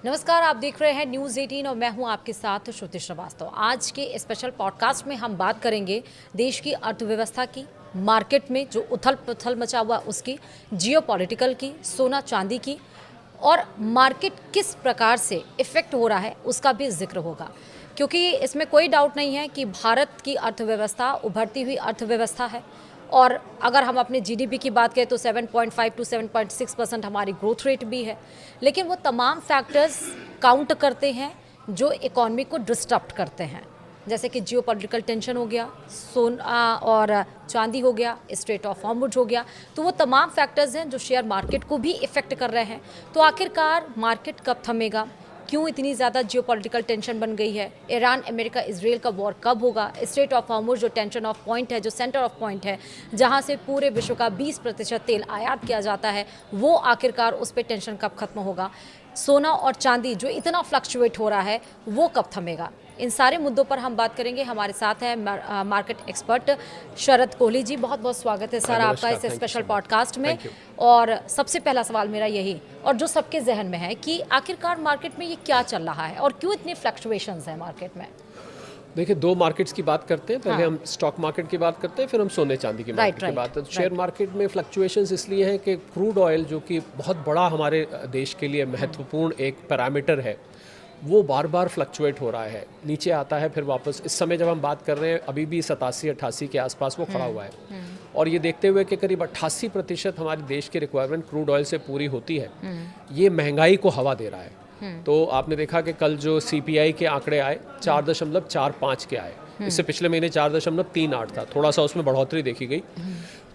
नमस्कार, आप देख रहे हैं न्यूज़ 18 और मैं हूं आपके साथ श्रुति श्रीवास्तव। आज के स्पेशल पॉडकास्ट में हम बात करेंगे देश की अर्थव्यवस्था की, मार्केट में जो उथल पुथल मचा हुआ उसकी, जियोपॉलिटिकल की, सोना चांदी की और मार्केट किस प्रकार से इफ़ेक्ट हो रहा है उसका भी जिक्र होगा। क्योंकि इसमें कोई डाउट नहीं है कि भारत की अर्थव्यवस्था उभरती हुई अर्थव्यवस्था है और अगर हम अपने जीडीपी की बात करें तो 7.5 टू 7.6% हमारी ग्रोथ रेट भी है, लेकिन वो तमाम फैक्टर्स काउंट करते हैं जो इकॉनमी को डिस्टर्ब करते हैं, जैसे कि जियोपॉलिटिकल टेंशन हो गया, सोना और चांदी हो गया, स्ट्रेट ऑफ हॉर्मुज हो गया। तो वो तमाम फैक्टर्स हैं जो शेयर मार्केट को भी इफ़ेक्ट कर रहे हैं। तो आखिरकार मार्केट कब थमेगा, क्यों इतनी ज़्यादा जियोपॉलिटिकल टेंशन बन गई है, ईरान अमेरिका इसराइल का वॉर कब होगा, स्ट्रेट ऑफ हॉर्मुज जो टेंशन ऑफ पॉइंट है, जो सेंटर ऑफ पॉइंट है, जहां से पूरे विश्व का 20% तेल आयात किया जाता है, वो आखिरकार उस पर टेंशन कब खत्म होगा, सोना और चांदी जो इतना फ्लक्चुएट हो रहा है वो कब थमेगा। इन सारे मुद्दों पर हम बात करेंगे। हमारे साथ है मार्केट एक्सपर्ट शरद कोहली जी। बहुत बहुत स्वागत है सर आपका इस स्पेशल पॉडकास्ट में। और सबसे पहला सवाल मेरा यही, और जो सबके जहन में है, कि आखिरकार मार्केट में ये क्या चल रहा है और क्यों इतनी फ्लक्चुएशंस हैं मार्केट में। देखिए, दो मार्केट्स की बात करते हैं। पहले हम स्टॉक मार्केट की बात करते हैं, फिर हम सोने चांदी की मार्केट की बात करते हैं। शेयर मार्केट में फ्लक्चुएशंस इसलिए हैं कि क्रूड ऑयल, जो कि बहुत बड़ा हमारे देश के लिए महत्वपूर्ण एक पैरामीटर है, वो बार बार फ्लक्चुएट हो रहा है, नीचे आता है फिर वापस। इस समय जब हम बात कर रहे हैं अभी भी 87-88 के आसपास वो खड़ा हुआ है। और ये देखते हुए कि करीब 88% हमारे देश की रिक्वायरमेंट क्रूड ऑयल से पूरी होती है, ये महंगाई को हवा दे रहा है। तो आपने देखा कि कल जो CPI के आंकड़े आए 4.45 के आए, इससे पिछले महीने 4.38 था, थोड़ा सा उसमें बढ़ोतरी देखी गई।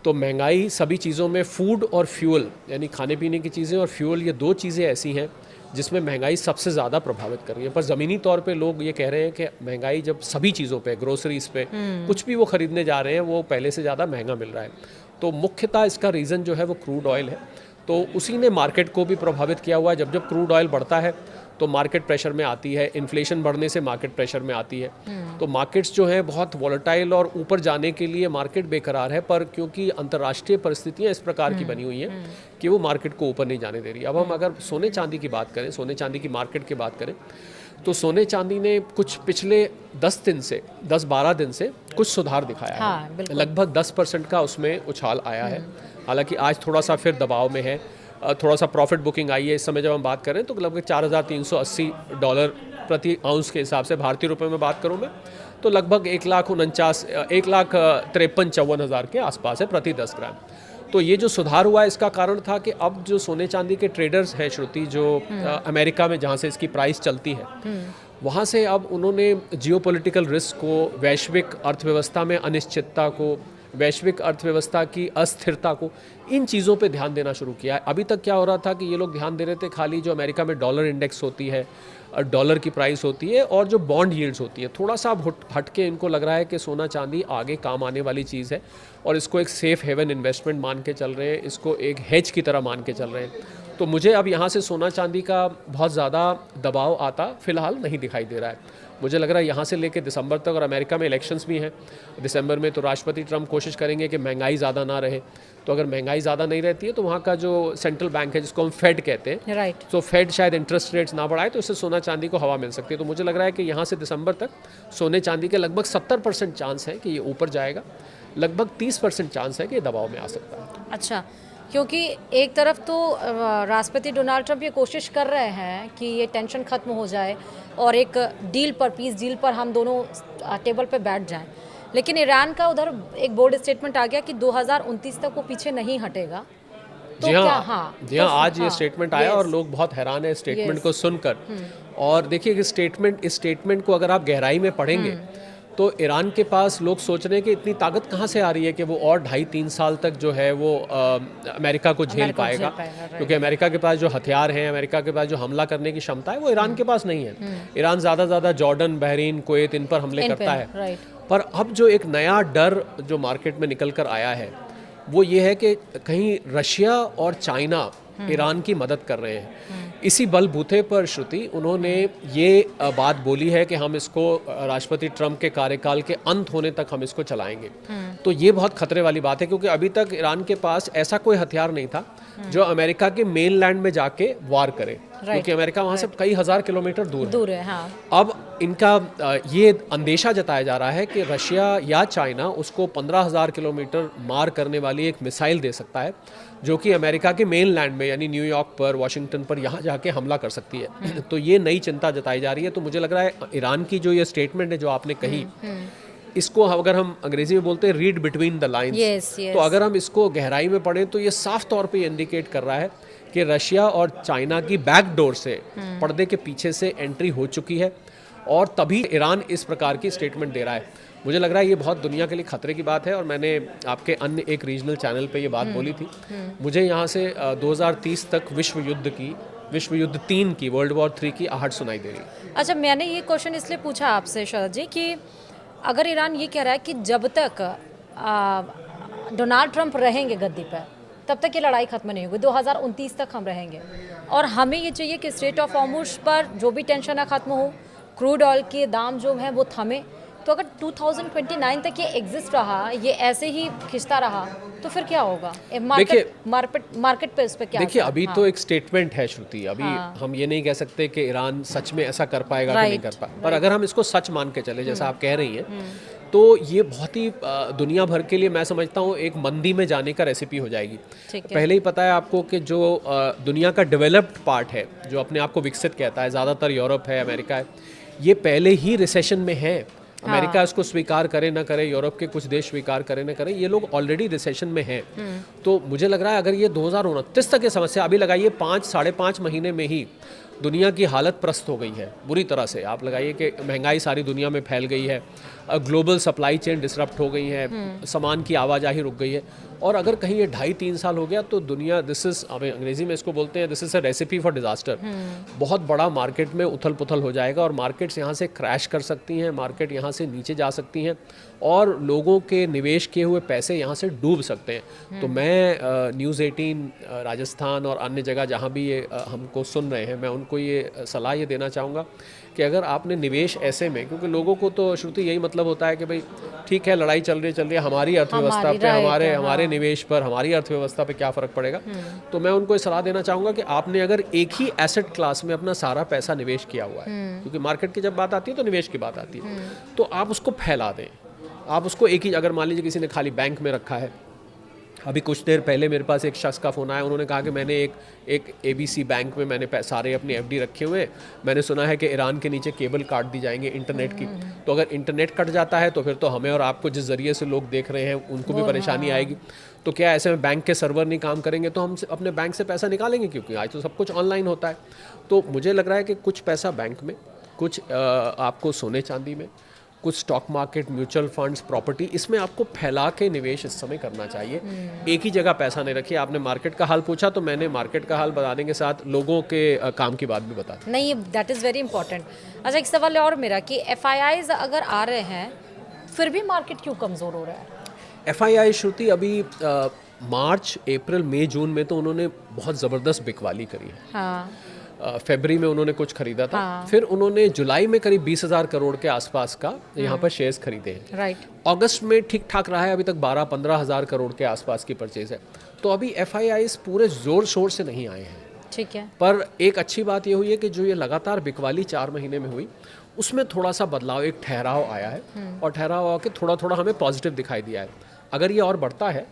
तो महंगाई सभी चीज़ों में, फूड और फ्यूल यानी खाने पीने की चीज़ें और फ्यूल, ये दो चीज़ें ऐसी हैं जिसमें महंगाई सबसे ज़्यादा प्रभावित कर रही है। पर ज़मीनी तौर पे लोग ये कह रहे हैं कि महंगाई जब सभी चीज़ों पे, ग्रोसरीज पे, कुछ भी वो ख़रीदने जा रहे हैं वो पहले से ज़्यादा महंगा मिल रहा है। तो मुख्यतः इसका रीज़न जो है वो क्रूड ऑयल है। तो उसी ने मार्केट को भी प्रभावित किया हुआ है। जब जब क्रूड ऑयल बढ़ता है तो मार्केट प्रेशर में आती है, इन्फ्लेशन बढ़ने से मार्केट प्रेशर में आती है। तो मार्केट्स जो हैं बहुत वॉलेटाइल, और ऊपर जाने के लिए मार्केट बेकरार है, पर क्योंकि अंतर्राष्ट्रीय परिस्थितियां इस प्रकार की बनी हुई हैं कि वो मार्केट को ऊपर नहीं जाने दे रही। अब हम अगर सोने चांदी की बात करें, सोने चांदी की मार्केट की बात करें, तो सोने चांदी ने कुछ पिछले 10-12 दिन से कुछ सुधार दिखाया है। लगभग 10% का उसमें उछाल आया है। हालांकि आज थोड़ा सा फिर दबाव में है, थोड़ा सा प्रॉफिट बुकिंग आई है। इस समय जब हम बात करें तो लगभग $4,380 प्रति आउंस के हिसाब से, भारतीय रुपए में बात करूं मैं, तो लगभग 1,53,54,000 के आसपास है प्रति 10 ग्राम। तो ये जो सुधार हुआ है, इसका कारण था कि अब जो सोने चांदी के ट्रेडर्स हैं श्रुति, जो अमेरिका में जहाँ से इसकी प्राइस चलती है, वहाँ से अब उन्होंने जियोपॉलिटिकल रिस्क को, वैश्विक अर्थव्यवस्था में अनिश्चितता को, वैश्विक अर्थव्यवस्था की अस्थिरता को, इन चीज़ों पे ध्यान देना शुरू किया है। अभी तक क्या हो रहा था कि ये लोग ध्यान दे रहे थे खाली जो अमेरिका में डॉलर इंडेक्स होती है, डॉलर की प्राइस होती है, और जो बॉन्ड यील्ड्स होती है। थोड़ा सा हट के इनको लग रहा है कि सोना चांदी आगे काम आने वाली चीज़ है, और इसको एक सेफ़ हेवन इन्वेस्टमेंट मान के चल रहे हैं, इसको एक हेज की तरह मान के चल रहे हैं। तो मुझे अब यहाँ से सोना चांदी का बहुत ज़्यादा दबाव आता फ़िलहाल नहीं दिखाई दे रहा है। मुझे लग रहा है यहाँ से लेकर दिसंबर तक, और अमेरिका में इलेक्शंस भी हैं दिसंबर में, तो राष्ट्रपति ट्रंप कोशिश करेंगे कि महंगाई ज़्यादा ना रहे। तो अगर महंगाई ज़्यादा नहीं रहती है तो वहाँ का जो सेंट्रल बैंक है, जिसको हम फेड कहते हैं, राइट, तो फेड शायद इंटरेस्ट रेट्स ना बढ़ाए, तो इससे सोना चांदी को हवा मिल सकती है। तो मुझे लग रहा है कि यहाँ से दिसंबर तक सोने चांदी के लगभग 70% चांस है कि ये ऊपर जाएगा, लगभग 30% चांस है कि ये दबाव में आ सकता है। अच्छा, क्योंकि एक तरफ तो राष्ट्रपति डोनाल्ड ट्रंप ये कोशिश कर रहे हैं कि ये टेंशन खत्म हो जाए और एक डील पर, पीस डील पर हम दोनों टेबल पे बैठ जाएं, लेकिन ईरान का उधर एक बोल्ड स्टेटमेंट आ गया कि 2029 तक वो पीछे नहीं हटेगा। तो जी हाँ, तो आज ये स्टेटमेंट आया और लोग बहुत हैरान है स्टेटमेंट को सुनकर। और देखिए कि इस स्टेटमेंट को अगर आप गहराई में पढ़ेंगे तो ईरान के पास, लोग सोच रहे हैं कि इतनी ताकत कहाँ से आ रही है कि वो और 2.5-3 साल तक जो है वो अमेरिका को झेल पाएगा, क्योंकि अमेरिका के पास जो हथियार हैं, अमेरिका के पास जो हमला करने की क्षमता है, वो ईरान के पास नहीं है। ईरान ज़्यादा जॉर्डन, बहरीन, कुवैत, इन पर हमले करता है। पर अब जो एक नया डर जो मार्केट में निकल कर आया है वो ये है कि कहीं रशिया और चाइना ईरान की मदद कर रहे हैं। इसी बलबूते पर श्रुति, उन्होंने ये बात बोली है कि हम इसको राष्ट्रपति ट्रंप के कार्यकाल के अंत होने तक हम इसको चलाएंगे। तो ये बहुत खतरे वाली बात है, क्योंकि अभी तक ईरान के पास ऐसा कोई हथियार नहीं था जो अमेरिका के मेन लैंड में जाके वार करे, क्योंकि अमेरिका वहाँ से कई हजार किलोमीटर दूर है। हाँ। अब इनका ये अंदेशा जताया जा रहा है कि रशिया या चाइना उसको 15,000 किलोमीटर मार करने वाली एक मिसाइल दे सकता है, जो कि अमेरिका के मेन लैंड में यानी न्यूयॉर्क पर, वॉशिंगटन पर यहाँ जाके हमला कर सकती है। तो ये नई चिंता जताई जा रही है। तो मुझे लग रहा है ईरान की जो ये स्टेटमेंट है जो आपने कही, इसको अगर हम अंग्रेजी में बोलते हैं रीड बिटवीन द लाइन्स, तो अगर हम इसको गहराई में पढ़ें तो ये साफ तौर पे इंडिकेट कर रहा है कि रशिया और चाइना की बैकडोर से, पर्दे के पीछे से एंट्री हो चुकी है, और तभी ईरान इस प्रकार की स्टेटमेंट दे रहा है। मुझे लग रहा है ये बहुत दुनिया के लिए खतरे की बात है, और मैंने आपके अन्य एक रीजनल चैनल पे ये बात बोली थी। मुझे यहाँ से 2030 तक विश्व युद्ध 3 की, वर्ल्ड वॉर 3 की आहट सुनाई दे रही। अच्छा, मैंने ये क्वेश्चन इसलिए पूछा आपसे शरद जी कि अगर ईरान ये कह रहा है कि जब तक डोनाल्ड ट्रंप रहेंगे गद्दी पर, तब तक ये लड़ाई खत्म नहीं होगी, 2029 तक हम रहेंगे, और हमें ये चाहिए कि स्ट्रेट ऑफ हॉर्मुज़ पर जो भी टेंशन है ख़त्म हो, क्रूड ऑयल के दाम जो हैं वो थमे। तो अगर 2029 तक ये एग्जिस्ट रहा, ये ऐसे ही खिंचता रहा, तो फिर क्या होगा मार्केट पे, उस पर क्या? देखिए, अभी तो एक स्टेटमेंट है श्रुति, अभी हम ये नहीं कह सकते कि ईरान सच में ऐसा कर पाएगा कि नहीं कर पाएगा, पर अगर हम इसको सच मान के चले, जैसा आप कह रही हैं, तो ये बहुत ही दुनिया भर के लिए, मैं समझता हूँ, एक मंदी में जाने का रेसिपी हो जाएगी। पहले ही पता है आपको कि जो दुनिया का डेवलप्ड पार्ट है, जो अपने आप को विकसित कहता है, ज़्यादातर यूरोप है, अमेरिका है, ये पहले ही रिसेशन में है। अमेरिका इसको स्वीकार करे ना करे, यूरोप के कुछ देश स्वीकार करे ना करे, ये लोग ऑलरेडी रिसेशन में हैं। तो मुझे लग रहा है अगर ये 2029 तक ये समस्या, अभी लगाइए 5-5.5 महीने में ही दुनिया की हालत प्रस्त हो गई है बुरी तरह से। आप लगाइए कि महंगाई सारी दुनिया में फैल गई है, ग्लोबल सप्लाई चेन डिसरप्ट हो गई है, सामान की आवाजाही रुक गई है, और अगर कहीं ये 2.5-3 साल हो गया तो दुनिया, दिस इज़, अंग्रेजी में इसको बोलते हैं, this is a recipe for disaster. बहुत बड़ा मार्केट में उथल पुथल हो जाएगा, और मार्केट्स यहाँ से क्रैश कर सकती हैं, मार्केट यहाँ से नीचे जा सकती हैं, और लोगों के निवेश किए हुए पैसे यहाँ से डूब सकते हैं। तो मैं न्यूज़ 18 राजस्थान और अन्य जगह जहाँ भी ये हमको सुन रहे हैं, मैं उनको ये सलाह ये देना चाहूँगा कि अगर आपने निवेश ऐसे में, क्योंकि लोगों को तो श्रुति यही मतलब होता है कि भाई ठीक है, लड़ाई चल रही है, हमारी अर्थव्यवस्था पे, हमारे निवेश पर, हमारी अर्थव्यवस्था पे क्या फ़र्क पड़ेगा। तो मैं उनको ये सलाह देना चाहूँगा कि आपने अगर एक ही एसेट क्लास में अपना सारा पैसा निवेश किया हुआ है, क्योंकि मार्केट की जब बात आती है तो निवेश की बात आती है, तो आप उसको फैला दें। आप उसको एक ही, अगर मान लीजिए किसी ने खाली बैंक में रखा है, अभी कुछ देर पहले मेरे पास एक शख्स का फ़ोन आया, उन्होंने कहा कि मैंने एक ABC बैंक में मैंने सारे अपनी FD रखे हुए, मैंने सुना है कि ईरान के नीचे केबल काट दी जाएंगे इंटरनेट की, तो अगर इंटरनेट कट जाता है तो फिर तो हमें और आपको जिस ज़रिए से लोग देख रहे हैं उनको भी परेशानी आएगी। तो क्या ऐसे में बैंक के सर्वर नहीं काम करेंगे तो हम अपने बैंक से पैसा निकालेंगे, क्योंकि आज तो सब कुछ ऑनलाइन होता है। तो मुझे लग रहा है कि कुछ पैसा बैंक में, कुछ आपको सोने चांदी में, कुछ stock market, mutual funds, property, इसमें आपको फैला के निवेश इस समय करना चाहिए। एक ही जगह पैसा नहीं रखिए। आपने मार्केट का हाल पूछा, तो मैंने मार्केट का हाल बताने के साथ लोगों के काम की बात भी बता दी। नहीं, दैट इज़ वेरी इंपॉर्टेंट। अच्छा, एक सवाल और मेरा कि FIIs अगर आ रहे हैं, फिर भी मार्केट क्यों कमज़ोर हो रहा है? FII श्रुति अभी मार्च, अप्रैल, मई, जून में तो उन्होंने बहुत ज़बरदस्त बिकवाली करी है। हाँ। फरवरी में उन्होंने कुछ खरीदा था, फिर उन्होंने जुलाई में करीब 20,000 करोड़ के आसपास का यहाँ पर शेयर्स खरीदे हैं। राइट। अगस्त में ठीक ठाक रहा है, अभी तक 12-15 हज़ार करोड़ के आसपास की परचेज है। तो अभी FIIs पूरे जोर शोर से नहीं आए हैं। ठीक है। पर एक अच्छी बात ये हुई है कि जो ये लगातार बिकवाली 4 महीने में हुई, उसमें थोड़ा सा बदलाव, एक ठहराव आया है, और ठहराव आके थोड़ा थोड़ा हमें पॉजिटिव दिखाई दिया है। अगर ये और बढ़ता है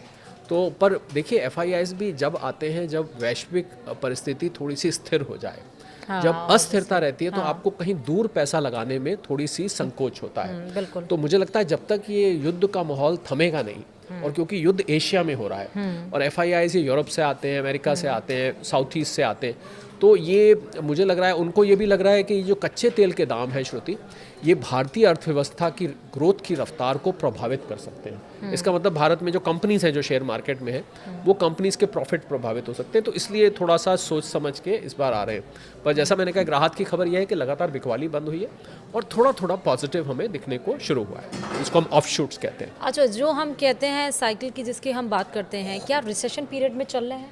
तो, पर देखिए FIIs भी जब आते हैं जब वैश्विक परिस्थिति थोड़ी सी स्थिर हो जाए। जब अस्थिरता रहती है तो आपको कहीं दूर पैसा लगाने में थोड़ी सी संकोच होता है। बिल्कुल। तो मुझे लगता है जब तक ये युद्ध का माहौल थमेगा नहीं, और क्योंकि युद्ध एशिया में हो रहा है और FIIs ये यूरोप से आते हैं, अमेरिका से आते हैं, साउथ ईस्ट से आते हैं, तो ये मुझे लग रहा है उनको ये भी लग रहा है कि जो कच्चे तेल के दाम है श्रुति, ये भारतीय अर्थव्यवस्था की ग्रोथ की रफ्तार को प्रभावित कर सकते हैं। इसका मतलब भारत में जो कंपनीज हैं जो शेयर मार्केट में है, वो कंपनीज के प्रॉफिट प्रभावित हो सकते हैं। तो इसलिए थोड़ा सा सोच समझ के इस बार आ रहे हैं। पर जैसा मैंने कहा, राहत की खबर यह है कि लगातार बिकवाली बंद हुई है और थोड़ा थोड़ा पॉजिटिव हमें दिखने को शुरू हुआ है, इसको हम ऑफशूट्स कहते हैं। अच्छा, जो हम कहते हैं साइकिल की जिसकी हम बात करते हैं, क्या रिसेशन पीरियड में चल रहे हैं?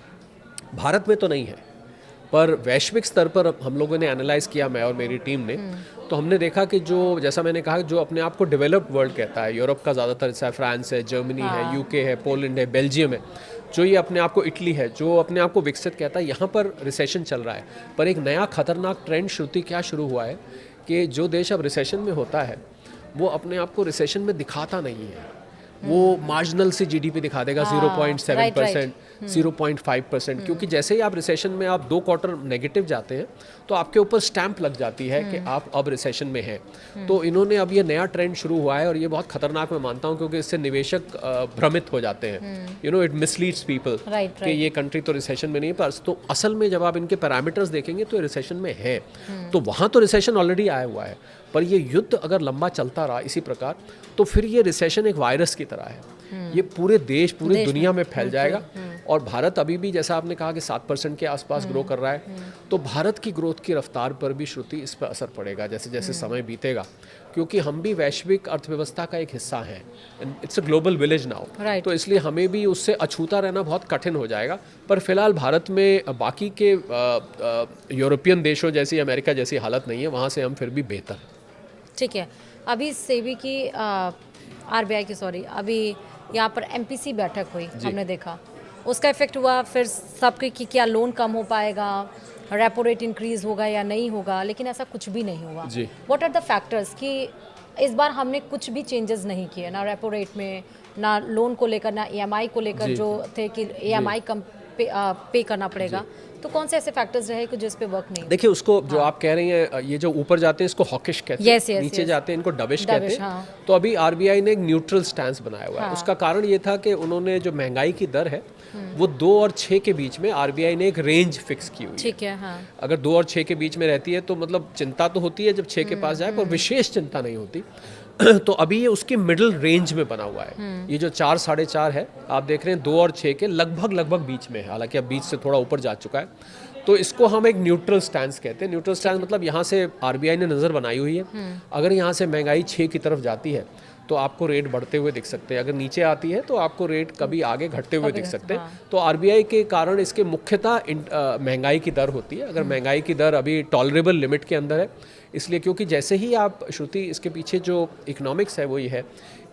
भारत में तो नहीं है, पर वैश्विक स्तर पर हम लोगों ने एनालाइज किया, मैं और मेरी टीम ने, तो हमने देखा कि जो, जैसा मैंने कहा, जो अपने आप को डेवलप्ड वर्ल्ड कहता है, यूरोप का ज़्यादातर हिस्सा, फ्रांस है, जर्मनी है, UK है, पोलैंड है, बेल्जियम है, जो ये अपने आप को इटली है, जो अपने आप को विकसित कहता है, यहाँ पर रिसेशन चल रहा है। पर एक नया खतरनाक ट्रेंड श्रुति क्या शुरू हुआ है कि जो देश अब रिसेशन में होता है वो अपने आप को रिसेशन में दिखाता नहीं है। वो मार्जिनल से जीडीपी दिखा देगा 0.7%, 0.5%, क्योंकि जैसे ही आप रिसेशन में आप 2 क्वार्टर नेगेटिव जाते हैं तो आपके ऊपर स्टैंप लग जाती है कि आप अब रिसेशन में हैं। तो इन्होंने अब ये नया ट्रेंड शुरू हुआ है और ये बहुत खतरनाक मैं मानता हूँ, क्योंकि इससे निवेशक भ्रमित हो जाते हैं। यू नो, इट मिसलीड्स पीपल कि ये कंट्री तो रिसेशन में नहीं है, पर तो असल में जब आप इनके पैरामीटर्स देखेंगे तो ये रिसेशन में है। तो वहाँ तो रिसेशन ऑलरेडी आया हुआ है, पर ये युद्ध अगर लंबा चलता रहा इसी प्रकार तो फिर ये रिसेशन एक वायरस की तरह है। ये पूरे देश पूरी दुनिया में फैल जाएगा। और भारत अभी भी, जैसा आपने कहा कि 7% के आसपास ग्रो कर रहा है, तो भारत की ग्रोथ की रफ्तार पर भी श्रुति इस पर असर पड़ेगा जैसे जैसे समय बीतेगा, क्योंकि हम भी वैश्विक अर्थव्यवस्था का एक हिस्सा हैं। It's a global village now, तो इसलिए हमें भी उससे अछूता रहना बहुत कठिन हो जाएगा। पर फिलहाल भारत में बाकी के यूरोपियन देशों जैसी, अमेरिका जैसी हालत नहीं है, वहाँ से हम फिर भी बेहतर हैं। ठीक है, अभी सेबी की आरबीआई की अभी यहाँ पर एमपीसी बैठक हुई, हमने देखा उसका इफेक्ट हुआ। फिर सबके कि क्या लोन कम हो पाएगा, रेपो रेट इंक्रीज होगा या नहीं होगा, लेकिन ऐसा कुछ भी नहीं हुआ। व्हाट आर द फैक्टर्स कि इस बार हमने कुछ भी चेंजेस नहीं किए, ना रेपो रेट में, ना लोन को लेकर, ना ईएमआई को लेकर जो थे कि ईएमआई कम पे करना पड़ेगा। तो कौन से ऐसे फैक्टर्स रहे कि जिस पे वर्क नहीं? देखिए, उसको जो आप कह रही हैं, ये जो ऊपर जाते हैं इसको हॉकिश कहते हैं, नीचे जाते हैं इनको डविश कहते हैं। तो अभी आरबीआई ने एक न्यूट्रल स्टैंस बनाया हुआ है। उसका कारण ये था कि उन्होंने जो महंगाई की दर है वो 2 और 6 के बीच में आरबीआई ने एक रेंज फिक्स की हुई है। ठीक है, हाँ। अगर 2 और 6 के बीच में रहती है तो मतलब चिंता तो होती है जब 6 के पास जाए, पर विशेष चिंता नहीं होती। तो अभी ये उसके मिडिल रेंज में बना हुआ है। ये जो 4, 4.5 है, आप देख रहे हैं 2 और 6 के लगभग बीच में है, हालांकि अब बीच से थोड़ा ऊपर जा चुका है। तो इसको हम एक न्यूट्रल स्टैंस कहते हैं। न्यूट्रल स्टैंस मतलब यहाँ से आरबीआई ने नज़र बनाई हुई है, अगर यहाँ से महंगाई 6 की तरफ जाती है तो आपको रेट बढ़ते हुए दिख सकते हैं, अगर नीचे आती है तो आपको रेट कभी आगे घटते हुए दिख सकते हैं। तो आरबीआई के कारण इसके मुख्यतः महंगाई की दर होती है। अगर महंगाई की दर अभी टॉलरेबल लिमिट के अंदर है, इसलिए क्योंकि जैसे ही आप, श्रुति इसके पीछे जो इकोनॉमिक्स है वो ये है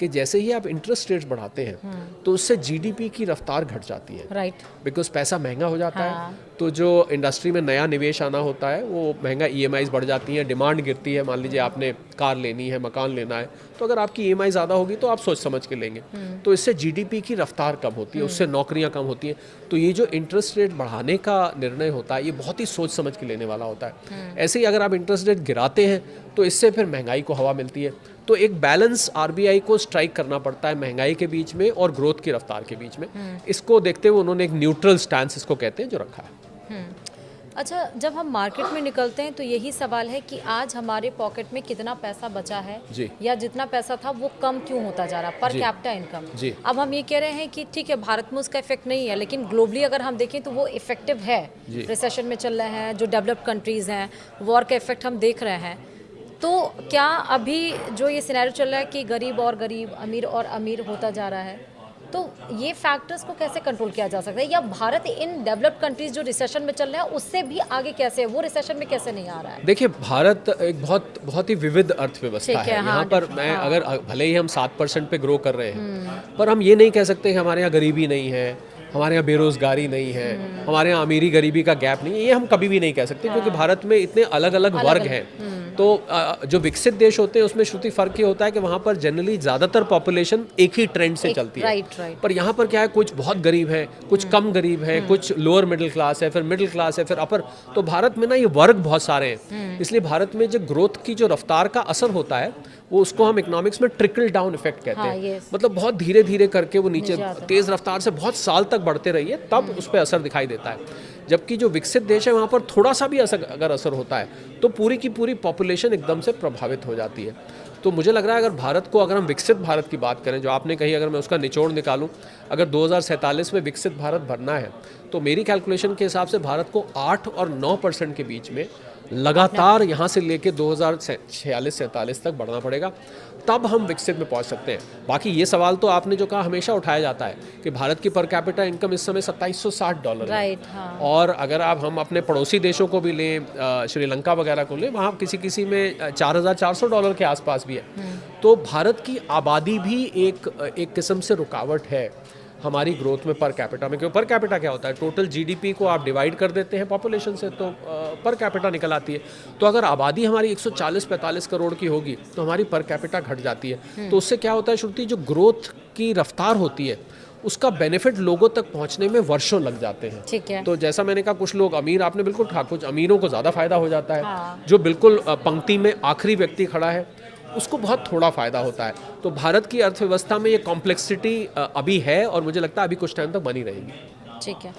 कि जैसे ही आप इंटरेस्ट रेट्स बढ़ाते हैं तो उससे जीडीपी की रफ्तार घट जाती है। राइट, बिकॉज पैसा महंगा हो जाता है, तो जो इंडस्ट्री में नया निवेश आना होता है वो महंगा, ईएमआईज बढ़ जाती हैं, डिमांड गिरती है। मान लीजिए आपने कार लेनी है, मकान लेना है, तो अगर आपकी ईएमआई ज़्यादा होगी तो आप सोच समझ के लेंगे, तो इससे जीडीपी की रफ्तार कम होती है, उससे नौकरियां कम होती हैं। तो ये जो इंटरेस्ट रेट बढ़ाने का निर्णय होता है ये बहुत ही सोच समझ के लेने वाला होता है। ऐसे ही अगर आप इंटरेस्ट रेट गिराते हैं तो इससे फिर महंगाई को हवा मिलती है। तो एक बैलेंस आरबीआई को स्ट्राइक करना पड़ता है महंगाई के बीच में और ग्रोथ की रफ्तार के बीच में। इसको देखते हुए उन्होंने एक न्यूट्रल स्टैंस, इसको कहते हैं, जो रखा है। अच्छा, जब हम मार्केट में निकलते हैं तो यही सवाल है कि आज हमारे पॉकेट में कितना पैसा बचा है, या जितना पैसा था वो कम क्यों होता जा रहा, पर कैपिटा इनकम। अब हम ये कह रहे हैं कि ठीक है, भारत में उसका इफेक्ट नहीं है, लेकिन ग्लोबली अगर हम देखें तो वो इफेक्टिव है। रिसेशन में चल रहे हैं जो डेवलप्ड कंट्रीज हैं, वॉर का इफेक्ट हम देख रहे हैं। तो क्या अभी जो ये सिनेरियो चल रहा है कि गरीब और गरीब, अमीर और अमीर होता जा रहा है, तो ये फैक्टर्स को कैसे कंट्रोल किया जा सकता है? या भारत इन डेवलप्ड कंट्रीज जो रिसेशन में चल रहे हैं उससे भी आगे कैसे है, वो रिसेशन में कैसे नहीं आ रहा है? देखिए, भारत एक बहुत ही विविध अर्थव्यवस्था है। यहाँ पर मैं अगर भले ही हम 7% पे ग्रो कर रहे हैं, पर हम ये नहीं कह सकते कि हमारे यहाँ गरीबी नहीं है, हमारे यहाँ बेरोजगारी नहीं है, हमारे यहाँ अमीरी गरीबी का गैप नहीं है। ये हम कभी भी नहीं कह सकते, क्योंकि भारत में इतने अलग अलग वर्ग हैं। तो जो विकसित देश होते हैं उसमें श्रुति फर्क ये होता है कि वहाँ पर जनरली ज़्यादातर पॉपुलेशन एक ही ट्रेंड से चलती है। राइट। पर यहाँ पर क्या है, कुछ बहुत गरीब है, कुछ कम गरीब है, कुछ लोअर मिडिल क्लास है, फिर मिडिल क्लास है, फिर अपर। तो भारत में ना ये वर्ग बहुत सारे हैं, इसलिए भारत में जो ग्रोथ की जो रफ्तार का असर होता है वो, उसको हम इकोनॉमिक्स में ट्रिकल डाउन इफेक्ट कहते हैं। मतलब बहुत धीरे धीरे करके वो नीचे तेज रफ्तार से बहुत साल तक बढ़ते रहिए, तब उस पर असर दिखाई देता है। जबकि जो विकसित देश है वहाँ पर थोड़ा सा भी अगर असर होता है तो पूरी की पूरी पॉपुलेशन एकदम से प्रभावित हो जाती है। तो मुझे लग रहा है अगर भारत को, अगर हम विकसित भारत की बात करें जो आपने कही, अगर मैं उसका निचोड़ निकालूं, अगर 2047 में विकसित भारत बनना है तो मेरी कैलकुलेशन के हिसाब से भारत को 8 और 9% के बीच में लगातार यहाँ से लेके 2046-47 तक बढ़ना पड़ेगा, तब हम विकसित में पहुँच सकते हैं। बाकी ये सवाल तो आपने जो कहा हमेशा उठाया जाता है कि भारत की पर कैपिटा इनकम इस समय $2760 है। और अगर हम अपने पड़ोसी देशों को भी लें, श्रीलंका वगैरह को लें, वहाँ किसी में $4400 के आसपास भी है। तो भारत की आबादी भी एक किस्म से रुकावट है हमारी ग्रोथ में पर कैपिटा में, क्योंकि पर कैपिटा क्या होता है, टोटल जीडीपी को आप डिवाइड कर देते हैं पॉपुलेशन से, तो पर कैपिटा निकल आती है। तो अगर आबादी हमारी 140-45 करोड़ की होगी तो हमारी पर कैपिटा घट जाती है। तो उससे क्या होता है श्रुति, जो ग्रोथ की रफ्तार होती है उसका बेनिफिट लोगों तक पहुंचने में वर्षों लग जाते हैं। ठीक है। तो जैसा मैंने कहा, कुछ लोग अमीर, आपने बिल्कुल कहा, कुछ अमीरों को ज़्यादा फायदा हो जाता है। हाँ। जो बिल्कुल पंक्ति में आखिरी व्यक्ति खड़ा है उसको बहुत थोड़ा फ़ायदा होता है। तो भारत की अर्थव्यवस्था में ये कॉम्प्लेक्सिटी अभी है और मुझे लगता है अभी कुछ टाइम तक बनी रहेगी। ठीक है।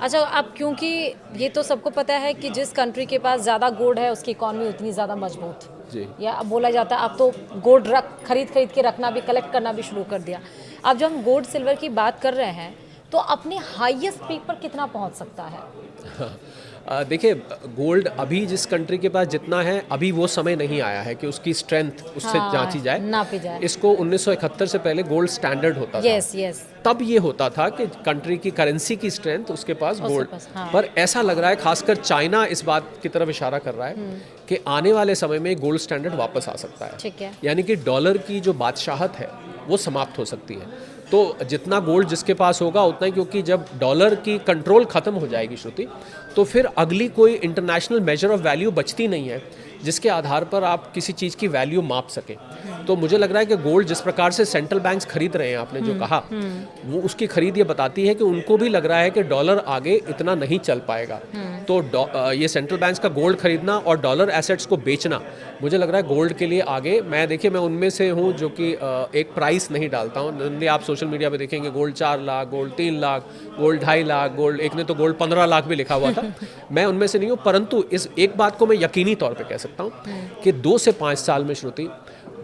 अच्छा, अब क्योंकि ये तो सबको पता है कि जिस कंट्री के पास ज़्यादा गोल्ड है उसकी इकॉनमी उतनी ज़्यादा मजबूत, जी, या अब बोला जाता है अब तो गोल्ड खरीद के रखना भी, कलेक्ट करना भी शुरू कर दिया। अब जब हम गोल्ड सिल्वर की बात कर रहे हैं तो अपने हाईएस्ट पीक पर कितना पहुंच सकता है? देखिए, गोल्ड अभी जिस कंट्री के पास जितना है, अभी वो समय नहीं आया है कि उसकी स्ट्रेंथ उससे जांची जाए, नापी जाए। इसको 1971 से पहले गोल्ड स्टैंडर्ड होता था। यस। तब ये होता था कि कंट्री की करेंसी की स्ट्रेंथ उसके पास गोल्ड। हाँ। पर ऐसा लग रहा है, खासकर चाइना इस बात की तरफ इशारा कर रहा है कि आने वाले समय में गोल्ड स्टैंडर्ड वापस आ सकता है। ठीक है। यानी कि डॉलर की जो बादशाहत है वो समाप्त हो सकती है। तो जितना गोल्ड जिसके पास होगा उतना ही, क्योंकि जब डॉलर की कंट्रोल खत्म हो जाएगी श्रुति, तो फिर अगली कोई इंटरनेशनल मेजर ऑफ वैल्यू बचती नहीं है जिसके आधार पर आप किसी चीज़ की वैल्यू माप सकें। तो मुझे लग रहा है कि गोल्ड जिस प्रकार से सेंट्रल बैंक्स खरीद रहे हैं, आपने जो कहा, वो उसकी खरीद ये बताती है कि उनको भी लग रहा है कि डॉलर आगे इतना नहीं चल पाएगा। तो ये सेंट्रल बैंक्स का गोल्ड खरीदना और डॉलर एसेट्स को बेचना, मुझे लग रहा है गोल्ड के लिए आगे, मैं उनमें से हूँ जो कि एक प्राइस नहीं डालता हूँ। आप सोशल मीडिया पे देखेंगे gold 4 lakh, gold 3 lakh, gold 2.5 lakh, gold, एक ने तो गोल्ड 15 लाख भी लिखा हुआ था। मैं उनमें से नहीं हूँ, परंतु इस एक बात को मैं यकीनी तौर पे कह सकता हूँ कि 2 से 5 साल में श्रुति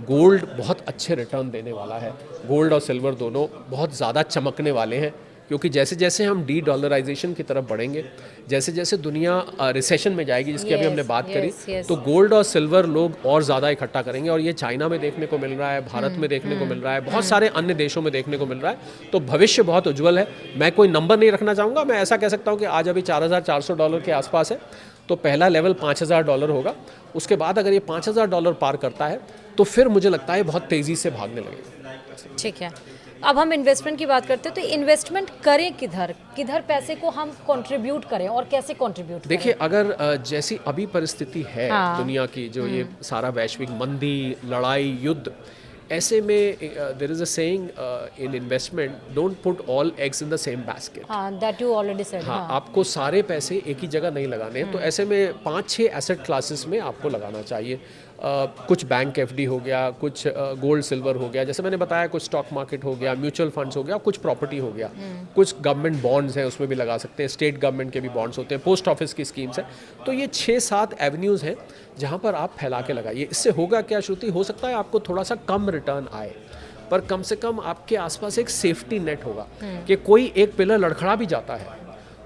गोल्ड बहुत अच्छे रिटर्न देने वाला है। गोल्ड और सिल्वर दोनों बहुत ज़्यादा चमकने वाले हैं, क्योंकि जैसे जैसे हम डी डॉलराइजेशन की तरफ बढ़ेंगे, जैसे जैसे दुनिया रिसेशन में जाएगी, जिसकी अभी हमने बात करी, तो गोल्ड और सिल्वर लोग और ज़्यादा इकट्ठा करेंगे। और ये चाइना में देखने को मिल रहा है, भारत में देखने को मिल रहा है, बहुत सारे अन्य देशों में देखने को मिल रहा है। तो भविष्य बहुत उज्ज्वल है। मैं कोई नंबर नहीं रखना चाहूँगा, मैं ऐसा कह सकता हूँ कि आज अभी $4,400 के आसपास है, तो पहला लेवल $5,000 होगा। उसके बाद अगर ये $5,000 पार करता है तो फिर मुझे लगता है बहुत तेज़ी से भागने लगेगा। ठीक है। अब हम इन्वेस्टमेंट की बात करते हैं, तो इन्वेस्टमेंट करें किधर पैसे को हम कंट्रीब्यूट करें और कैसे कंट्रीब्यूट करें? देखिए, अगर जैसी अभी परिस्थिति है दुनिया की, जो ये सारा वैश्विक मंदी, लड़ाई, युद्ध, ऐसे में there is a saying in investment, don't put all eggs in the same basket. That you already said. आपको सारे पैसे एक ही जगह नहीं लगाने हैं। तो ऐसे में 5-6 एसेट क्लासेस में आपको लगाना चाहिए। कुछ बैंक एफडी हो गया, कुछ गोल्ड सिल्वर हो गया, जैसे मैंने बताया, कुछ स्टॉक मार्केट हो गया, म्यूचुअल फंड्स हो गया, कुछ प्रॉपर्टी हो गया, कुछ गवर्नमेंट बॉन्ड्स हैं उसमें भी लगा सकते हैं, स्टेट गवर्नमेंट के भी बॉन्ड्स होते हैं, पोस्ट ऑफिस की स्कीम्स हैं। तो ये 6-7 एवेन्यूज़ हैं जहाँ पर आप फैला के लगाइए। इससे होगा क्या श्रुति, हो सकता है आपको थोड़ा सा कम रिटर्न आए, पर कम से कम आपके आसपास एक सेफ्टी नेट होगा कि कोई एक पिलर लड़खड़ा भी जाता है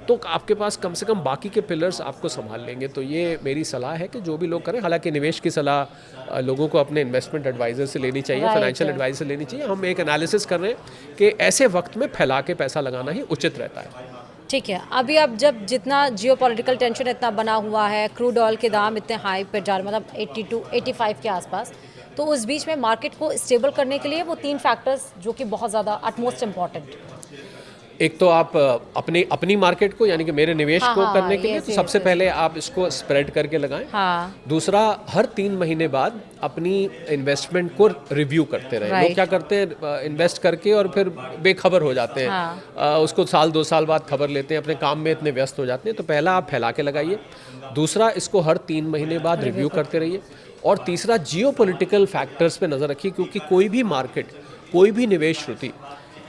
तो आपके पास कम से कम बाकी के पिलर्स आपको संभाल लेंगे। तो ये मेरी सलाह है कि जो भी लोग करें, हालांकि निवेश की सलाह लोगों को अपने इन्वेस्टमेंट एडवाइज़र से लेनी चाहिए, फाइनेंशियल एडवाइजर से लेनी चाहिए। हम एक एनालिसिस कर रहे हैं कि ऐसे वक्त में फैला के पैसा लगाना ही उचित रहता है। ठीक है। अभी अब जब जितना जियोपॉलिटिकल टेंशन इतना बना हुआ है, क्रूड ऑयल के दाम इतने हाई पे जा रहे, मतलब 82-85 के आसपास, तो उस बीच में मार्केट को स्टेबल करने के लिए वो 3 फैक्टर्स जो कि बहुत ज़्यादा अटमोस्ट इम्पॉर्टेंट, एक तो आप अपनी मार्केट को, यानी कि मेरे निवेश को करने के लिए, तो सबसे पहले आप इसको स्प्रेड करके लगाएं। दूसरा, हर 3 महीने बाद अपनी इन्वेस्टमेंट को रिव्यू करते रहें। लोग क्या करते हैं, इन्वेस्ट करके और फिर बेखबर हो जाते हैं। उसको 1-2 साल बाद खबर लेते हैं, अपने काम में इतने व्यस्त हो जाते हैं। तो पहला, आप फैला के लगाइए। दूसरा, इसको हर 3 महीने बाद रिव्यू करते रहिए। और तीसरा, जियोपॉलिटिकल फैक्टर्स पे नज़र रखिए, क्योंकि कोई भी मार्केट, कोई भी निवेश श्रुति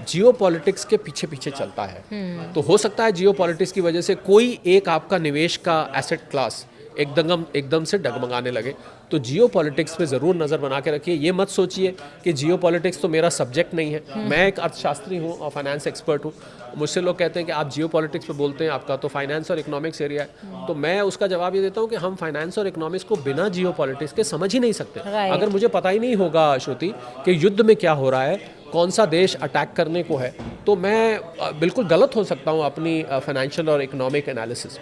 जियोपॉलिटिक्स के पीछे पीछे चलता है। तो हो सकता है जियोपॉलिटिक्स की वजह से कोई एक आपका निवेश का एसेट क्लास एकदम से डगमगाने लगे। तो जियोपॉलिटिक्स पे ज़रूर नज़र बना के रखिए। ये मत सोचिए कि जियोपॉलिटिक्स तो मेरा सब्जेक्ट नहीं है। मैं एक अर्थशास्त्री हूँ और फाइनेंस एक्सपर्ट हूँ। मुझसे लोग कहते हैं कि आप जियोपॉलिटिक्स पे बोलते हैं, आपका तो फाइनेंस और इकोनॉमिक्स एरिया है। तो मैं उसका जवाब ये देता हूँ कि हम फाइनेंस और इकोनॉमिक्स को बिना जियोपॉलिटिक्स के समझ ही नहीं सकते। अगर मुझे पता ही नहीं होगा श्रुति कि युद्ध में क्या हो रहा है, कौन सा देश अटैक करने को है, तो मैं बिल्कुल गलत हो सकता हूँ अपनी फाइनेंशियल और इकोनॉमिक एनालिसिस।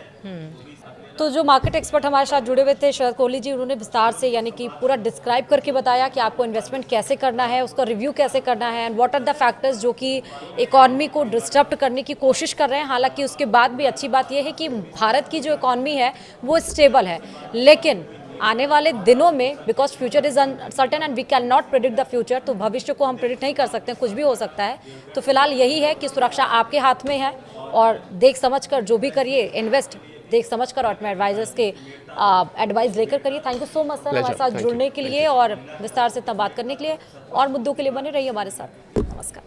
तो जो मार्केट एक्सपर्ट हमारे साथ जुड़े हुए थे शरद कोहली जी, उन्होंने विस्तार से यानी कि पूरा डिस्क्राइब करके बताया कि आपको इन्वेस्टमेंट कैसे करना है, उसका रिव्यू कैसे करना है and what are the factors जो कि इकॉनमी को डिस्टर्ब करने की कोशिश कर रहे हैं। हालांकि उसके बाद भी अच्छी बात यह है कि भारत की जो इकॉनमी है वो स्टेबल है, लेकिन आने वाले दिनों में because future is uncertain and we can not predict the future, तो भविष्य को हम प्रेडिक्ट नहीं कर सकते, कुछ भी हो सकता है। तो फिलहाल यही है कि सुरक्षा आपके हाथ में है और देख समझ कर जो भी करिए, इन्वेस्ट देख समझ कर और अपने एडवाइजर्स के एडवाइस लेकर करिए। Thank you so much sir हमारे साथ जुड़ने के लिए और विस्तार से तब बात करने के लिए, और मुद्दों के लिए बने रहिए हमारे साथ। नमस्कार।